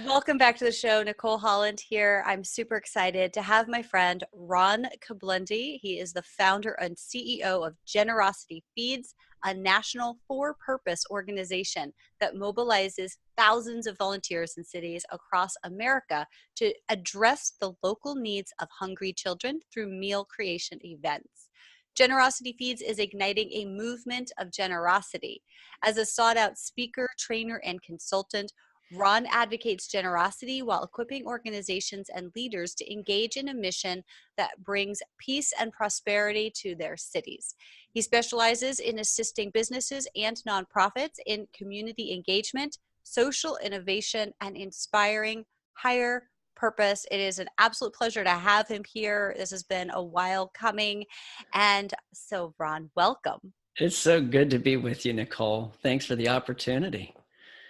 Welcome back to the show. Nicole Holland here. I'm super excited to have my friend Ron Klabunde. He is the founder and CEO of Generosity Feeds, a national for-purpose organization that mobilizes thousands of volunteers in cities across America to address the local needs of hungry children through meal creation events. Generosity Feeds is igniting a movement of generosity. As a sought-out speaker, trainer, and consultant, Ron advocates generosity while equipping organizations and leaders to engage in a mission that brings peace and prosperity to their cities. He specializes in assisting businesses and nonprofits in community engagement, social innovation, and inspiring higher purpose. It is an absolute pleasure to have him here. This has been a while coming. And so, Ron, welcome. It's so good to be with you, Nicole. Thanks for the opportunity.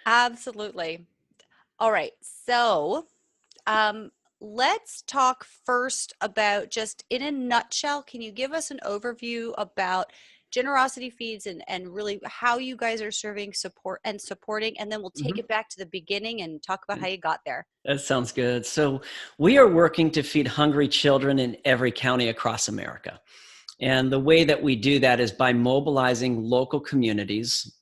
Absolutely. All right. So, let's talk first about just in a nutshell. Can you give us an overview about Generosity Feeds and really how you guys are serving support and supporting, and then we'll take Mhm. it back to the beginning and talk about how you got there. That sounds good. So, we are working to feed hungry children in every county across America. And the way that we do that is by mobilizing local communities,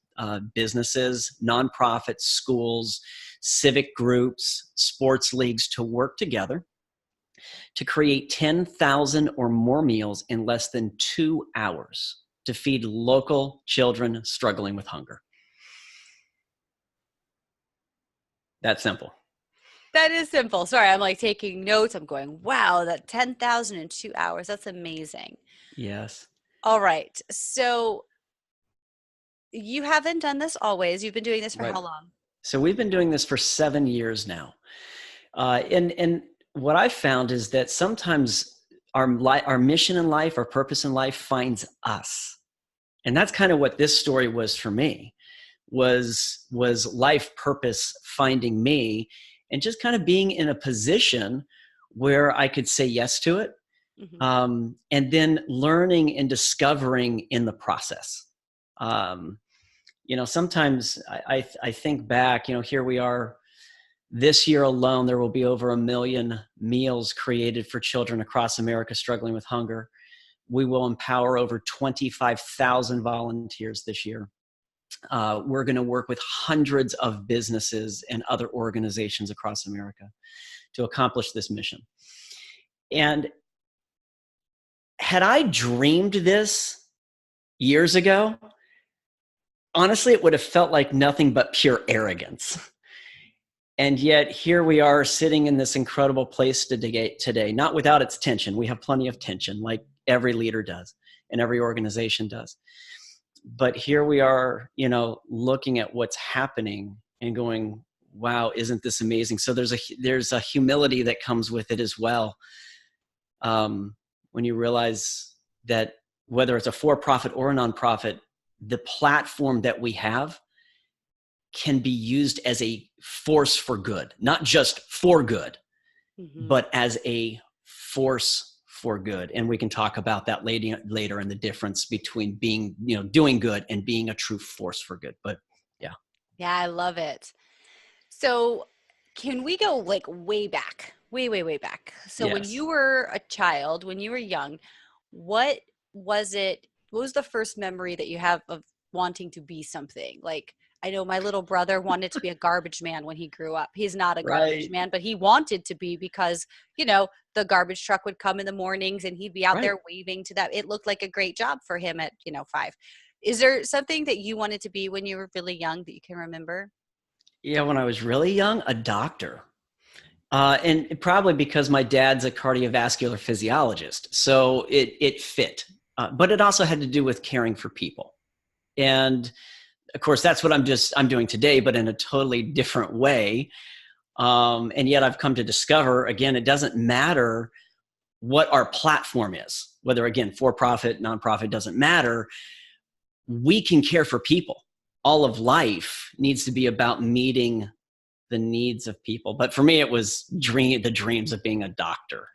businesses, nonprofits, schools, civic groups, sports leagues to work together to create 10,000 or more meals in less than 2 hours to feed local children struggling with hunger. That simple. That is simple. Sorry, I'm like taking notes. I'm going, wow, that 10,000 in 2 hours. That's amazing. Yes. All right. So you haven't done this always. You've been doing this for Right. how long? So we've been doing this for 7 years now. And what I've found is that sometimes our mission in life, our purpose in life finds us. And that's kind of what this story was for me, was life purpose finding me and just kind of being in a position where I could say yes to it. Mhm. And then learning and discovering in the process. Sometimes I think back, here we are. This year alone, there will be over 1 million meals created for children across America struggling with hunger. We will empower over 25,000 volunteers this year. We're going to work with hundreds of businesses and other organizations across America to accomplish this mission. And had I dreamed this years ago, honestly, it would have felt like nothing but pure arrogance. And yet here we are sitting in this incredible place today, not without its tension. We have plenty of tension, like every leader does and every organization does. But here we are, looking at what's happening and going, wow, isn't this amazing? So there's a humility that comes with it as well. When you realize that whether it's a for-profit or a nonprofit, the platform that we have can be used as a force for good, not just for good, but as a force for good. And we can talk about that later and the difference between being, doing good and being a true force for good. But yeah. Yeah, I love it. So, can we go like way back, way back? So, when Yes. you were a child, when you were young, what was it? What was the first memory that you have of wanting to be something? Like, I know my little brother wanted to be a garbage man when he grew up. He's not a garbage Right. man, but he wanted to be because, the garbage truck would come in the mornings and he'd be out Right. there waving to that. It looked like a great job for him at, 5. Is there something that you wanted to be when you were really young that you can remember? Yeah. When I was really young, a doctor. And probably because my dad's a cardiovascular physiologist. So it fit. But it also had to do with caring for people. And of course, that's what I'm doing today, but in a totally different way. And yet I've come to discover, again, it doesn't matter what our platform is, whether, again, for-profit, nonprofit, doesn't matter. We can care for people. All of life needs to be about meeting the needs of people. But for me, it was the dreams of being a doctor,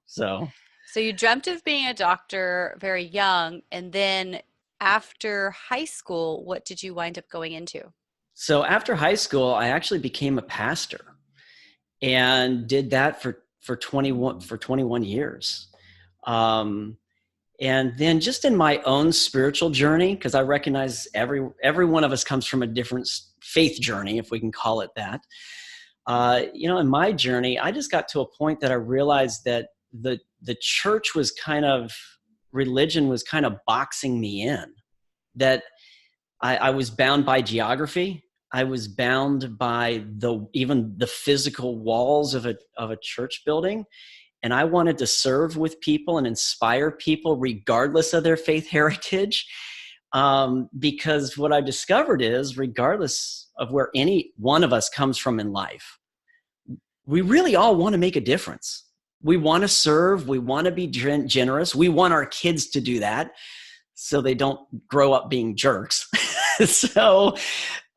so. So you dreamt of being a doctor very young, and then after high school, what did you wind up going into? So after high school, I actually became a pastor. and did that for 21 years. And then just in my own spiritual journey, because I recognize every one of us comes from a different faith journey, if we can call it that. In my journey, I just got to a point that I realized that the church was religion was kind of boxing me in, that I was bound by geography. I was bound by even the physical walls of a church building. And I wanted to serve with people and inspire people regardless of their faith heritage. Because what I discovered is, regardless of where any one of us comes from in life, we really all want to make a difference. We want to serve. We want to be generous. We want our kids to do that so they don't grow up being jerks. So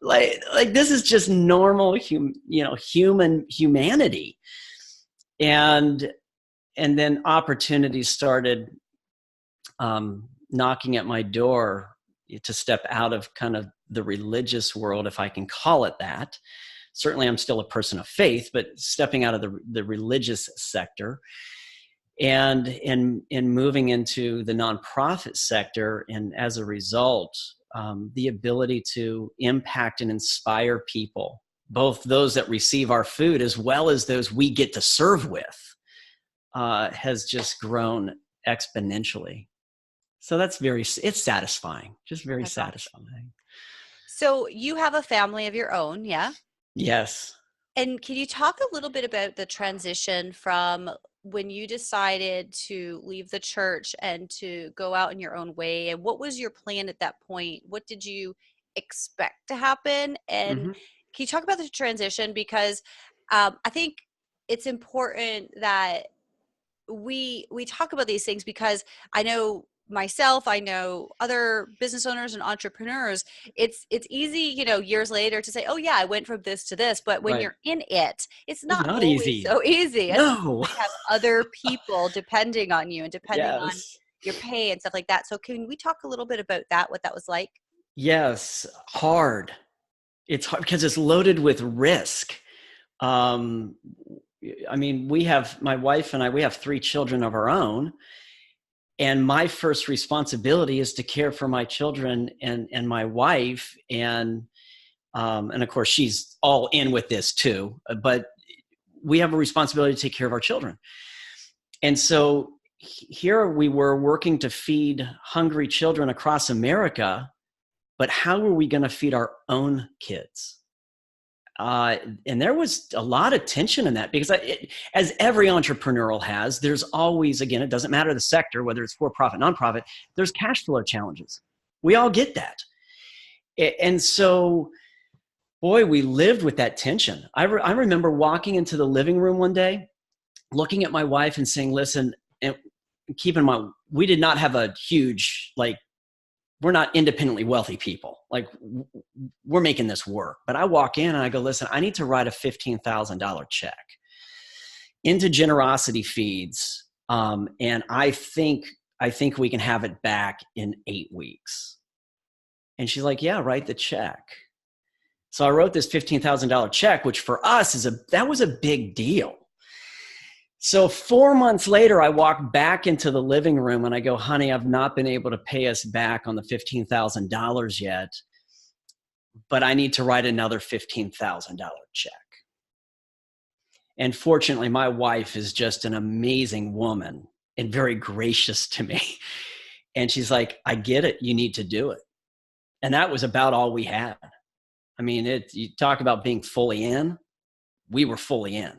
like this is just normal, human humanity. And then opportunities started knocking at my door to step out of kind of the religious world, if I can call it that. Certainly I'm still a person of faith, but stepping out of the religious sector and moving into the nonprofit sector. And as a result, the ability to impact and inspire people, both those that receive our food as well as those we get to serve with, has just grown exponentially. So it's satisfying, just very That's awesome. satisfying. So you have a family of your own, yeah? Yes. And can you talk a little bit about the transition from when you decided to leave the church and to go out in your own way? And what was your plan at that point? What did you expect to happen? And Mm-hmm. can you talk about the transition? Because I think it's important that we talk about these things, because I know myself, I know other business owners and entrepreneurs, it's easy, years later to say, oh yeah, I went from this to this, but when Right. you're in it, it's It's not not always easy. so easy, especially No. when you have other people depending on you and depending on Yes. your pay and stuff like that. So can we talk a little bit about that, what that was like? Yes. Hard. It's hard because it's loaded with risk. Um, I mean, my wife and I, we have 3 children of our own. And my first responsibility is to care for my children and my wife. And of course, she's all in with this too. But we have a responsibility to take care of our children. And so here we were working to feed hungry children across America. But how were we going to feed our own kids? And there was a lot of tension in that, because as every entrepreneurial has, there's always, again, it doesn't matter the sector, whether it's for-profit, nonprofit, there's cash flow challenges. We all get that. And so, boy, we lived with that tension. I remember walking into the living room one day, looking at my wife and saying, listen, and keep in mind, we did not have a huge, we're not independently wealthy people. We're making this work. But I walk in and I go, listen, I need to write a $15,000 check into Generosity Feeds. And I think we can have it back in 8 weeks. And she's like, yeah, write the check. So I wrote this $15,000 check, which for us that was a big deal. So 4 months later, I walk back into the living room and I go, honey, I've not been able to pay us back on the $15,000 yet, but I need to write another $15,000 check. And fortunately, my wife is just an amazing woman and very gracious to me. And she's like, I get it. You need to do it. And that was about all we had. I mean, you talk about being fully in. We were fully in.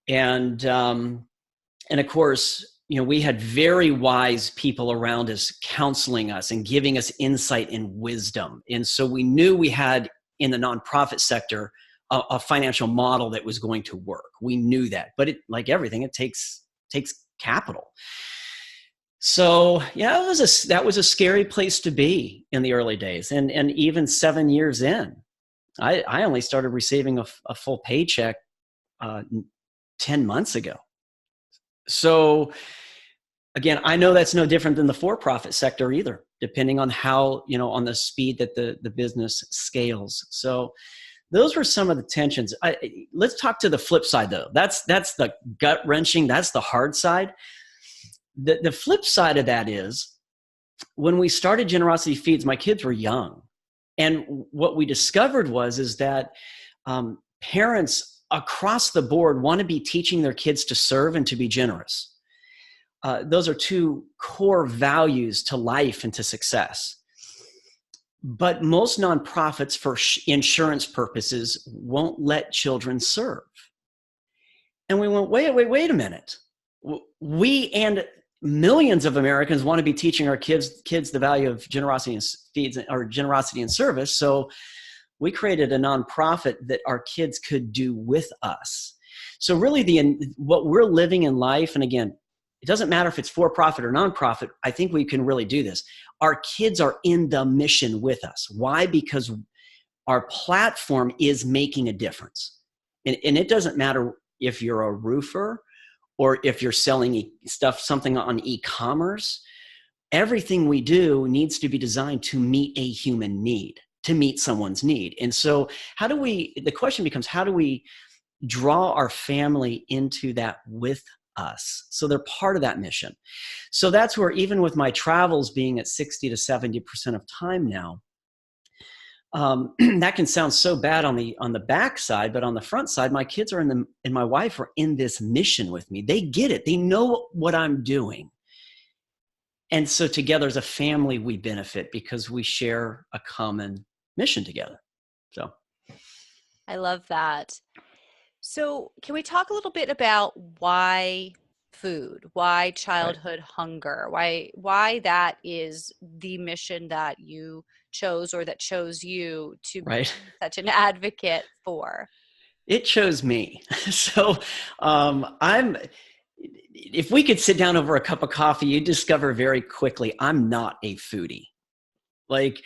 And of course, we had very wise people around us counseling us and giving us insight and wisdom. And so we knew we had in the nonprofit sector a financial model that was going to work. We knew that, but like everything, it takes capital. So yeah, that was a scary place to be in the early days. And even 7 years in, I only started receiving a full paycheck 10 months ago. So again, I know that's no different than the for-profit sector either, depending on how, on the speed that the business scales. So those were some of the tensions. Let's talk to the flip side, though. That's the gut wrenching. That's the hard side. The flip side of that is when we started Generosity Feeds, my kids were young. And what we discovered is that parents across the board want to be teaching their kids to serve and to be generous. Those are two core values to life and to success. But most nonprofits for insurance purposes won't let children serve. And we went, wait a minute. We and millions of Americans want to be teaching our kids the value of generosity and feeds, or generosity and service. So we created a nonprofit that our kids could do with us. So really what we're living in life, and again, it doesn't matter if it's for-profit or nonprofit, I think we can really do this. Our kids are in the mission with us. Why? Because our platform is making a difference. And it doesn't matter if you're a roofer or if you're selling something on e-commerce. Everything we do needs to be designed to meet a human need, to meet someone's need. And so the question becomes, how do we draw our family into that with us, so they're part of that mission? So that's where, even with my travels being at 60 to 70% of time now, that can sound so bad on the back side, but on the front side, my kids and my wife are in this mission with me. They get it. They know what I'm doing. And so together as a family, we benefit because we share a common mission together. So I love that. So can we talk a little bit about why food, why childhood hunger, why that is the mission that you chose, or that chose you to be such an advocate for? It chose me. So if we could sit down over a cup of coffee, you'd discover very quickly I'm not a foodie. Like,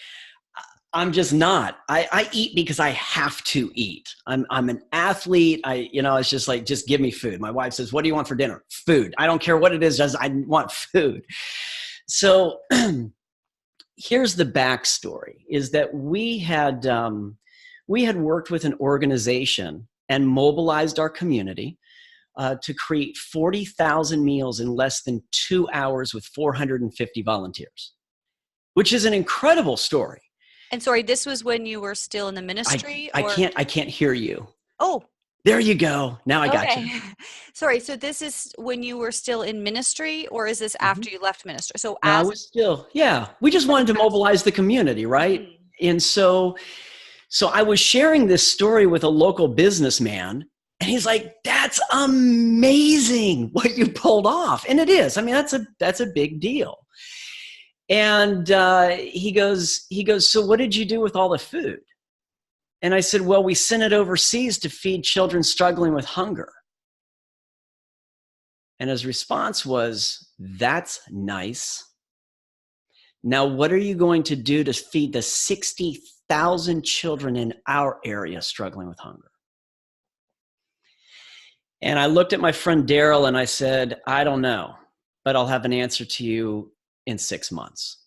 I'm just not. I eat because I have to eat. I'm an athlete. It's just like, just give me food. My wife says, "What do you want for dinner?" Food. I don't care what it is. I want food. So here's the backstory: is that we had worked with an organization and mobilized our community to create 40,000 meals in less than 2 hours with 450 volunteers, which is an incredible story. And sorry, this was when you were still in the ministry? I can't hear you. Oh. There you go. Now I got you. Sorry, so this is when you were still in ministry, or is this after you left ministry? So I was still, we just wanted to mobilize the community, right? Mm-hmm. And so I was sharing this story with a local businessman, and he's like, "That's amazing what you pulled off." And it is. I mean, that's a big deal. And he goes, "So what did you do with all the food?" And I said, "Well, we sent it overseas to feed children struggling with hunger." And his response was, "That's nice. Now, what are you going to do to feed the 60,000 children in our area struggling with hunger?" And I looked at my friend Daryl and I said, "I don't know, but I'll have an answer to you in 6 months."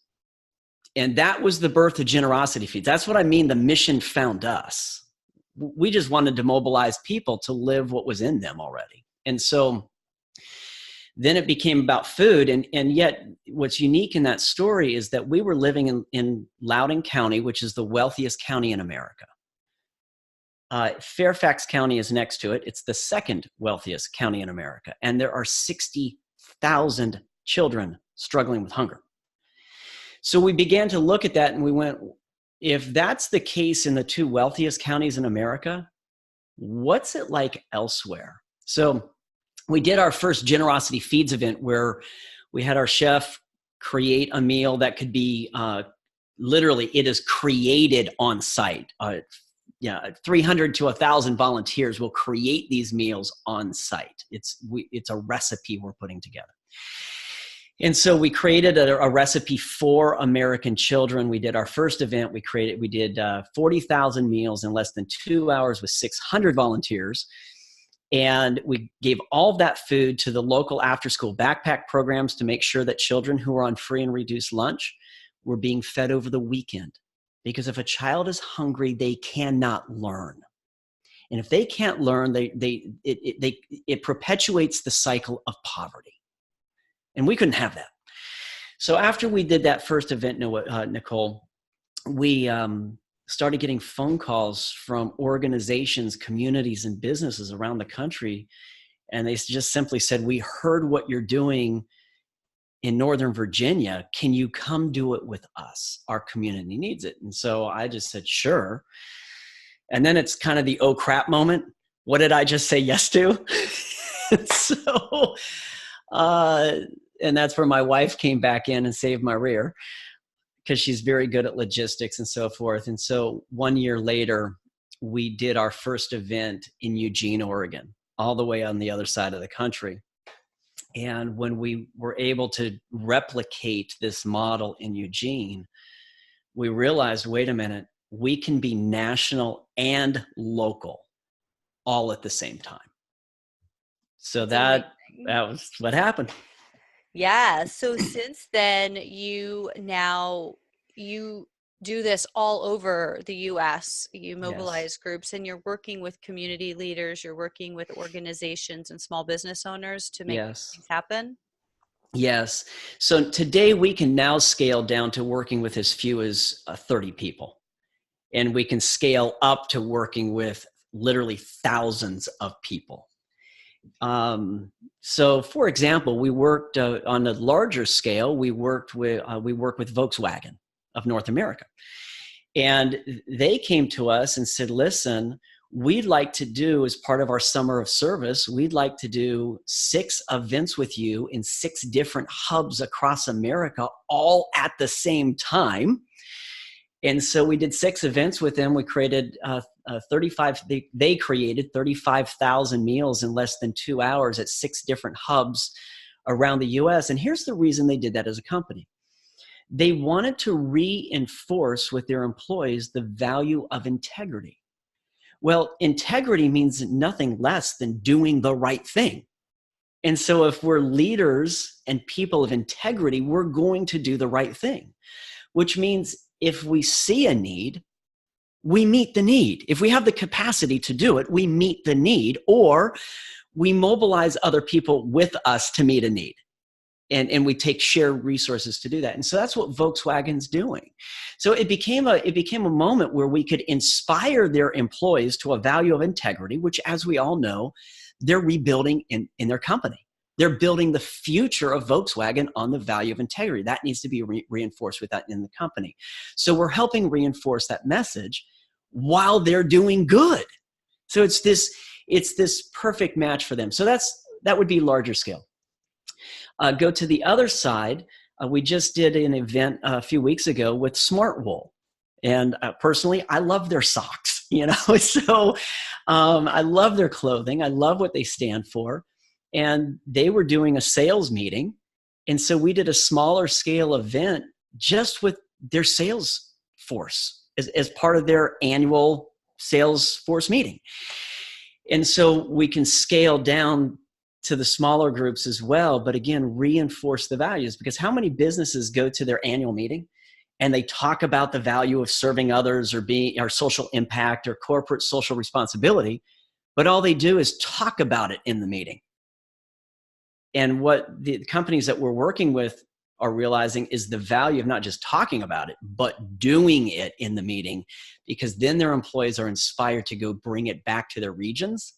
And that was the birth of Generosity Feeds. That's what I mean. The mission found us. We just wanted to mobilize people to live what was in them already. And so then it became about food. And yet what's unique in that story is that we were living in Loudoun County, which is the wealthiest county in America. Fairfax County is next to it. It's the second wealthiest county in America. And there are 60,000 children struggling with hunger. So we began to look at that and we went, if that's the case in the two wealthiest counties in America, what's it like elsewhere? So we did our first Generosity Feeds event where we had our chef create a meal that could be literally, it is created on site. 300 to 1,000 volunteers will create these meals on site. It's a recipe we're putting together. And so we created a recipe for American children. We did our first event. We did 40,000 meals in less than 2 hours with 600 volunteers. And we gave all of that food to the local after-school backpack programs to make sure that children who were on free and reduced lunch were being fed over the weekend. Because if a child is hungry, they cannot learn. And if they can't learn, it perpetuates the cycle of poverty. And we couldn't have that. So after we did that first event, Nicole, we started getting phone calls from organizations, communities, and businesses around the country. And they just simply said, we heard what you're doing in Northern Virginia. Can you come do it with us? Our community needs it. And so I just said, sure. And then it's kind of the oh crap moment. What did I just say yes to? So, and that's where my wife came back in and saved my rear, because she's very good at logistics and so forth. And so 1 year later, we did our first event in Eugene, Oregon, all the way on the other side of the country. And when we were able to replicate this model in Eugene, we realized, wait a minute, we can be national and local all at the same time. So that was what happened. Yeah. So since then, you do this all over the US. You Yes. mobilize groups and you're working with community leaders, you're working with organizations and small business owners to make Yes. things happen. Yes. So today we can now scale down to working with as few as 30 people. And we can scale up to working with literally thousands of people. So, for example, we worked on a larger scale. We work with Volkswagen of North America, and they came to us and said, "Listen, we'd like to do, as part of our summer of service, we'd like to do 6 events with you in 6 different hubs across America, all at the same time." And so we did 6 events with them. We created 35. They created 35,000 meals in less than 2 hours at 6 different hubs around the U.S. And here's the reason they did that as a company. They wanted to reinforce with their employees the value of integrity. Well, integrity means nothing less than doing the right thing. And so if we're leaders and people of integrity, we're going to do the right thing, which means if we see a need, we meet the need. If we have the capacity to do it, we meet the need, or we mobilize other people with us to meet a need. And we take shared resources to do that. And so that's what Volkswagen's doing. So it became a moment where we could inspire their employees to a value of integrity, which, as we all know, they're rebuilding in their company. They're building the future of Volkswagen on the value of integrity. That needs to be reinforced with that in the company. So we're helping reinforce that message while they're doing good. So it's this perfect match for them. So that would be larger scale. Go to the other side. We just did an event a few weeks ago with Smartwool. And personally, I love their socks, so I love their clothing. I love what they stand for. And they were doing a sales meeting. And so we did a smaller scale event just with their sales force as part of their annual sales force meeting. And so we can scale down to the smaller groups as well, but again, reinforce the values, because how many businesses go to their annual meeting and they talk about the value of serving others or social impact or corporate social responsibility, but all they do is talk about it in the meeting. And what the companies that we're working with are realizing is the value of not just talking about it, but doing it in the meeting, because then their employees are inspired to go bring it back to their regions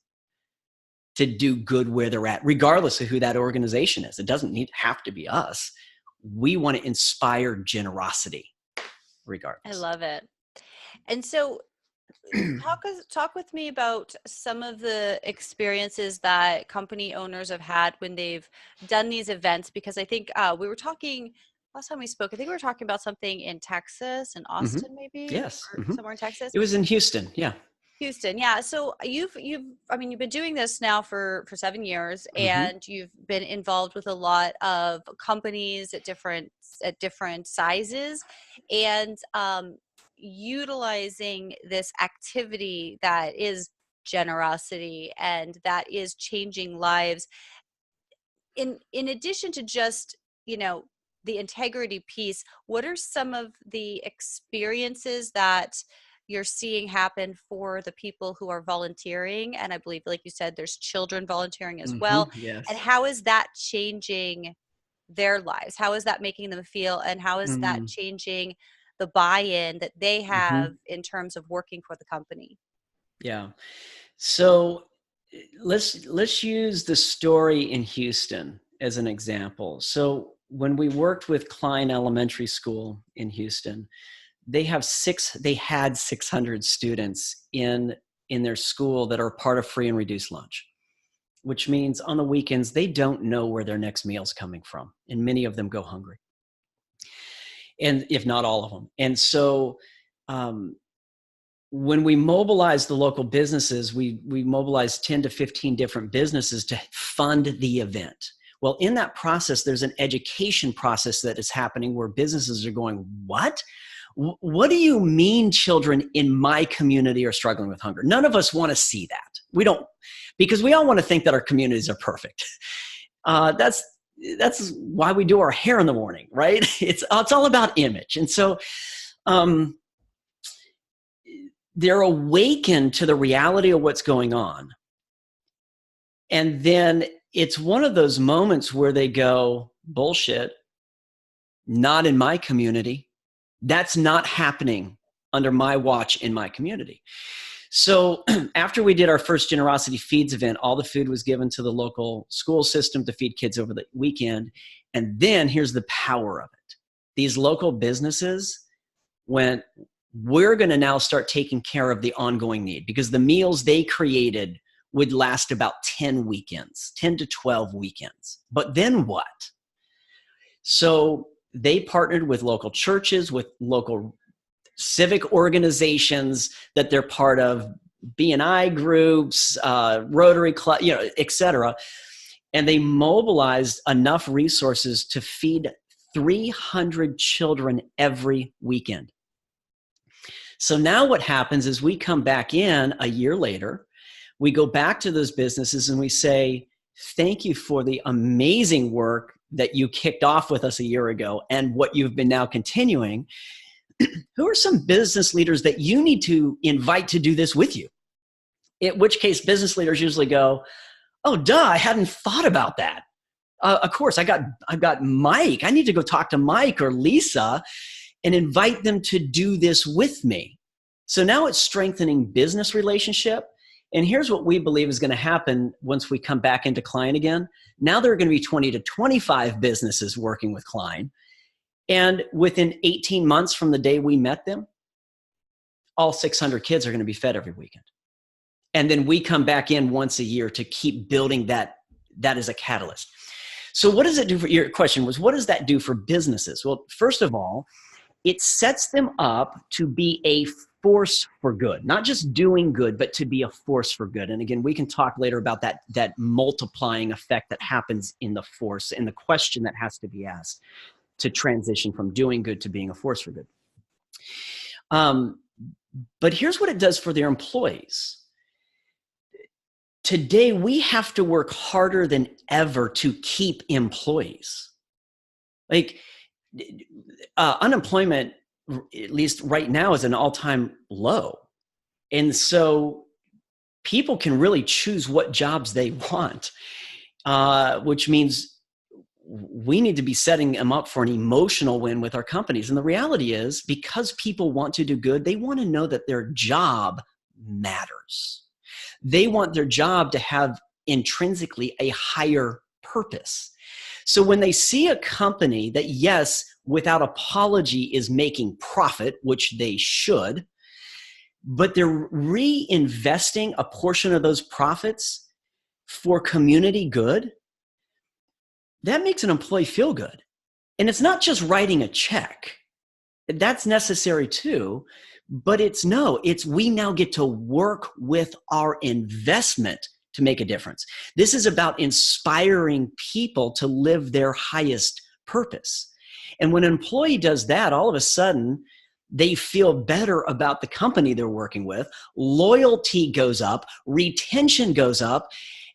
to do good where they're at, regardless of who that organization is. It doesn't have to be us. We want to inspire generosity regardless. I love it. And so talk with me about some of the experiences that company owners have had when they've done these events, because I think we were talking last time we spoke. I think we were talking about something in Texas and Mm-hmm. Austin, maybe, Yes. or Mm-hmm. somewhere in Texas. It was in Houston. Yeah. Houston, yeah. So you've been doing this now for 7 years, Mm-hmm. and you've been involved with a lot of companies at different sizes, and utilizing this activity that is generosity and that is changing lives. In addition to just the integrity piece, what are some of the experiences that you're seeing happen for the people who are volunteering? And I believe, like you said, there's children volunteering as well. And Yes. how is that changing their lives? How is that making them feel? And how is that Mm-hmm. changing the buy-in that they have Mm-hmm. in terms of working for the company? Yeah. So let's use the story in Houston as an example. So when we worked with Klein Elementary School in Houston, they had 600 students in their school that are part of free and reduced lunch, which means on the weekends they don't know where their next meal's coming from, and many of them go hungry, and if not all of them. And so um, when we mobilize the local businesses, we mobilize 10 to 15 different businesses to fund the event. Well, in that process, there's an education process that is happening where businesses are going, what? What do you mean children in my community are struggling with hunger? None of us want to see that. We don't, because we all want to think that our communities are perfect. That's why we do our hair in the morning, right? It's all about image. And so they're awakened to the reality of what's going on. And then it's one of those moments where they go, bullshit, not in my community. That's not happening under my watch in my community. So after we did our first Generosity Feeds event, all the food was given to the local school system to feed kids over the weekend. And then here's the power of it. These local businesses went, we're going to now start taking care of the ongoing need, because the meals they created would last about 10 weekends, 10 to 12 weekends. But then what? So they partnered with local churches, with local civic organizations that they're part of, B&I groups, Rotary Club, et cetera. And they mobilized enough resources to feed 300 children every weekend. So now what happens is we come back in a year later, we go back to those businesses and we say, thank you for the amazing work that you kicked off with us a year ago and what you've been now continuing. Who are some business leaders that you need to invite to do this with you? In which case business leaders usually go, oh, duh, I hadn't thought about that. Of course, I've got Mike. I need to go talk to Mike or Lisa and invite them to do this with me. So now it's strengthening business relationship. And here's what we believe is going to happen once we come back into Klein again. Now there are going to be 20 to 25 businesses working with Klein. And within 18 months from the day we met them, all 600 kids are going to be fed every weekend. And then we come back in once a year to keep building that as a catalyst. So what does it do for, your question was, what does that do for businesses? Well, first of all, it sets them up to be a force for good, not just doing good, but to be a force for good. And again, we can talk later about that multiplying effect that happens in the force and the question that has to be asked to transition from doing good to being a force for good. But here's what it does for their employees. Today, we have to work harder than ever to keep employees. Like unemployment, at least right now, is an all-time low. And so people can really choose what jobs they want, which means we need to be setting them up for an emotional win with our companies. And the reality is, because people want to do good, they want to know that their job matters. They want their job to have intrinsically a higher purpose. So when they see a company that, yes, without apology is making profit, which they should, but they're reinvesting a portion of those profits for community good, that makes an employee feel good. And it's not just writing a check. That's necessary too, but it's we now get to work with our investment to make a difference. This is about inspiring people to live their highest purpose. And when an employee does that, all of a sudden, they feel better about the company they're working with. Loyalty goes up, retention goes up.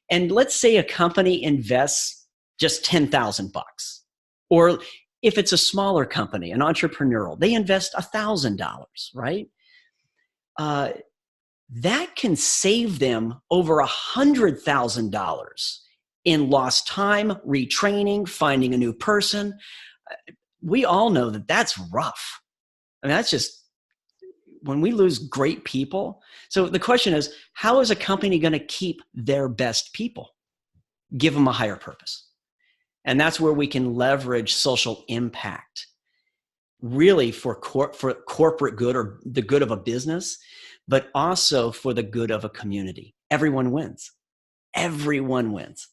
And let's say a company invests just $10,000, or if it's a smaller company, an entrepreneurial, they invest $1,000, right? uh, that can save them over $100,000 in lost time, retraining, finding a new person. We all know that that's rough. I mean, that's just when we lose great people. So the question is, how is a company going to keep their best people? Give them a higher purpose. And that's where we can leverage social impact really for corporate good or the good of a business, but also for the good of a community. Everyone wins. Everyone wins.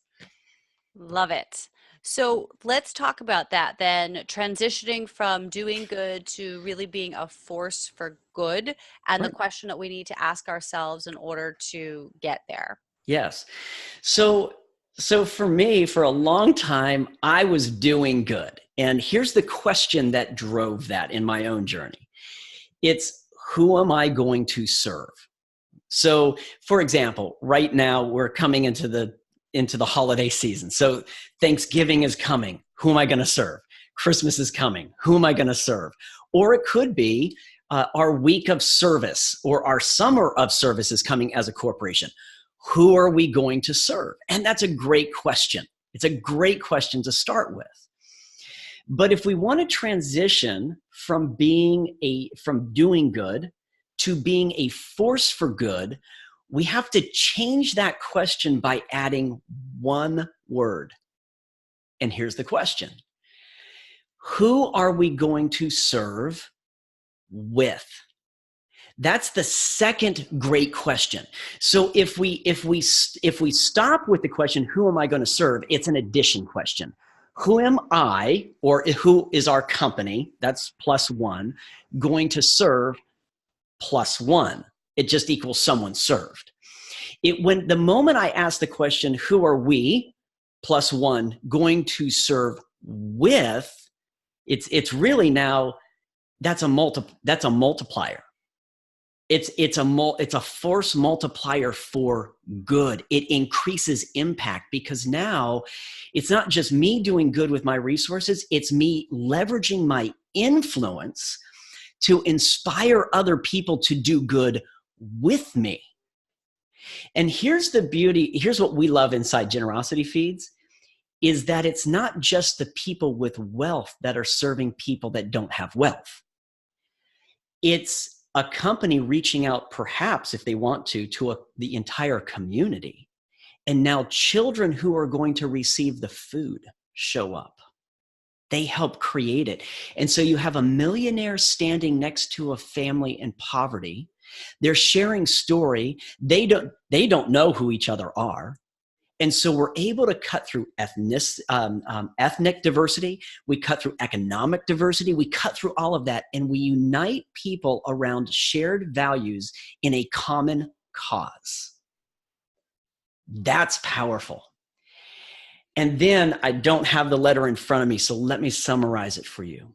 Love it. So let's talk about that then, transitioning from doing good to really being a force for good, and the Right. question that we need to ask ourselves in order to get there. Yes. So for me, for a long time, I was doing good. And here's the question that drove that in my own journey. It's, who am I going to serve? So, for example, right now we're coming into the holiday season. So Thanksgiving is coming. Who am I going to serve? Christmas is coming. Who am I going to serve? Or it could be our week of service or our summer of service is coming as a corporation. Who are we going to serve? And that's a great question. It's a great question to start with. But if we want to transition from doing good to being a force for good, we have to change that question by adding one word. And here's the question. Who are we going to serve with? That's the second great question. So if we stop with the question, who am I going to serve? It's an addition question. Who am I, or who is our company? That's plus one, going to serve plus one. It just equals someone served. When the moment I ask the question, who are we plus one going to serve with? It's really now that's a multiplier. It's a force multiplier for good. It increases impact because now it's not just me doing good with my resources, it's me leveraging my influence to inspire other people to do good with me. And here's the beauty, here's what we love inside Generosity Feeds, is that it's not just the people with wealth that are serving people that don't have wealth. It's a company reaching out, perhaps if they want to the entire community. And now children who are going to receive the food show up. They help create it. And so you have a millionaire standing next to a family in poverty. They're sharing story. They don't know who each other are. And so we're able to cut through ethnic diversity. We cut through economic diversity. We cut through all of that, and we unite people around shared values in a common cause. That's powerful. And then I don't have the letter in front of me, so let me summarize it for you.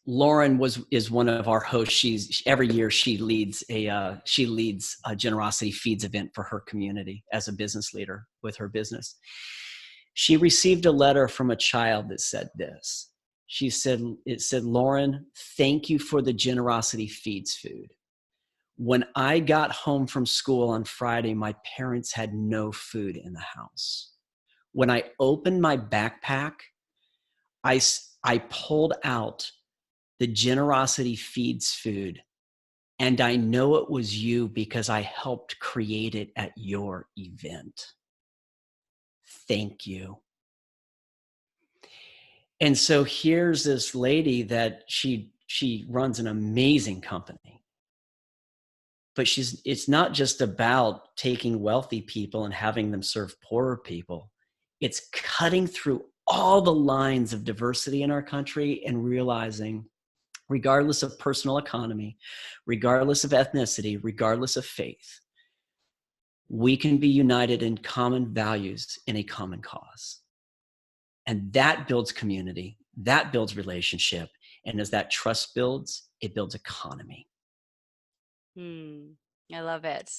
Lauren is one of our hosts. Every year she leads a Generosity Feeds event for her community as a business leader with her business. She received a letter from a child that said this. It said, Lauren, thank you for the Generosity Feeds food. When I got home from school on Friday, my parents had no food in the house. When I opened my backpack, I pulled out the Generosity Feeds food, and I know it was you because I helped create it at your event. Thank you. And so here's this lady that she runs an amazing company. But it's not just about taking wealthy people and having them serve poorer people. It's cutting through all the lines of diversity in our country and realizing, regardless of personal economy, regardless of ethnicity, regardless of faith, we can be united in common values in a common cause. And that builds community, that builds relationship. And as that trust builds, it builds economy. I love it.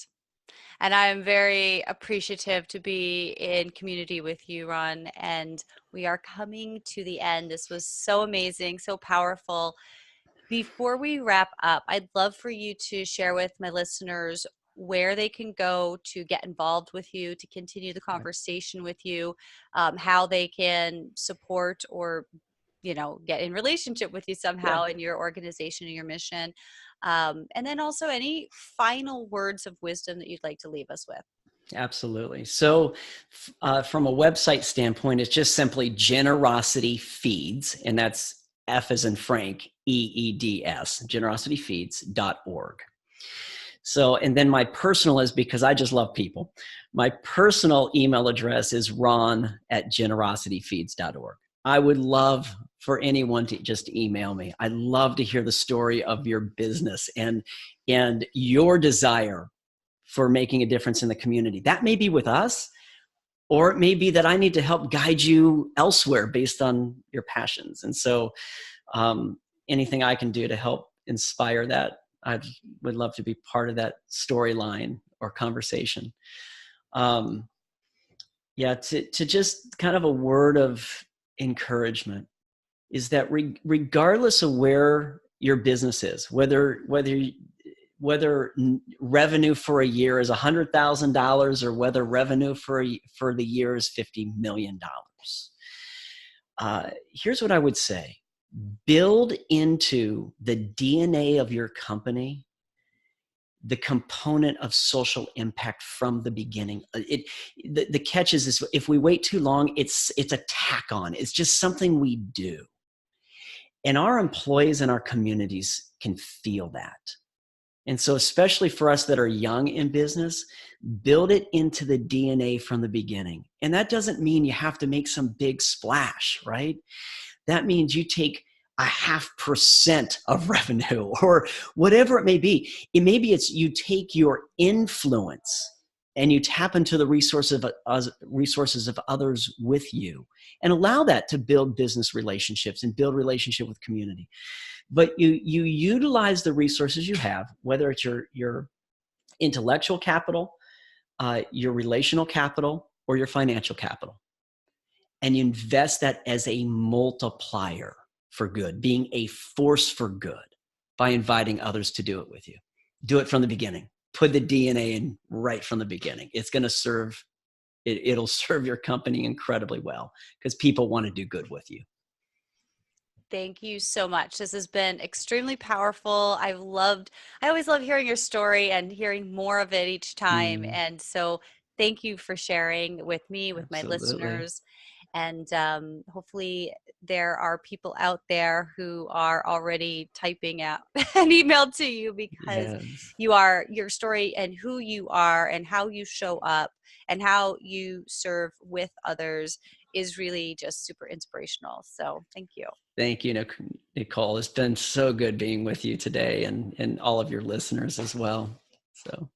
And I am very appreciative to be in community with you, Ron. And we are coming to the end. This was so amazing, so powerful. Before we wrap up, I'd love for you to share with my listeners where they can go to get involved with you, to continue the Right. conversation with you, how they can support or, get in relationship with you Yeah. somehow in your organization and your mission. And then also any final words of wisdom that you'd like to leave us with. Absolutely. So, from a website standpoint, it's just simply Generosity Feeds, and that's F as in Frank, EEDS, generosityfeeds.org. So, and then my personal is because I just love people. My personal email address is ron@generosityfeeds.org. I would love for anyone to just email me. I'd love to hear the story of your business and your desire for making a difference in the community. That may be with us, or it may be that I need to help guide you elsewhere based on your passions. And so, um, anything I can do to help inspire that, I would love to be part of that storyline or conversation. Um, yeah, to just kind of a word of encouragement is that regardless of where your business is, whether revenue for a year is $100,000 or whether revenue for the year is $50 million, here's what I would say: build into the DNA of your company the component of social impact from the beginning. The catch is this: if we wait too long, it's a tack on. It's just something we do, and our employees and our communities can feel that. And so, especially for us that are young in business, build it into the DNA from the beginning. And that doesn't mean you have to make some big splash, right? That means you take a 0.5% of revenue or whatever it may be. It maybe it's you take your influence and you tap into the resources of others with you and allow that to build business relationships and build relationship with community. But you utilize the resources you have, whether it's your intellectual capital, your relational capital, or your financial capital, and you invest that as a multiplier for good, being a force for good by inviting others to do it with you. Do it from the beginning. Put the DNA in right from the beginning. It's going to serve, it'll serve your company incredibly well because people want to do good with you. Thank you so much. This has been extremely powerful. I always love hearing your story and hearing more of it each time. Mm, And so thank you for sharing with me, with my absolutely. listeners. And hopefully there are people out there who are already typing out an email to you because Yes. your story and who you are and how you show up and how you serve with others is really just super inspirational. So thank you. Thank you, Nicole. It's been so good being with you today and all of your listeners as well. So.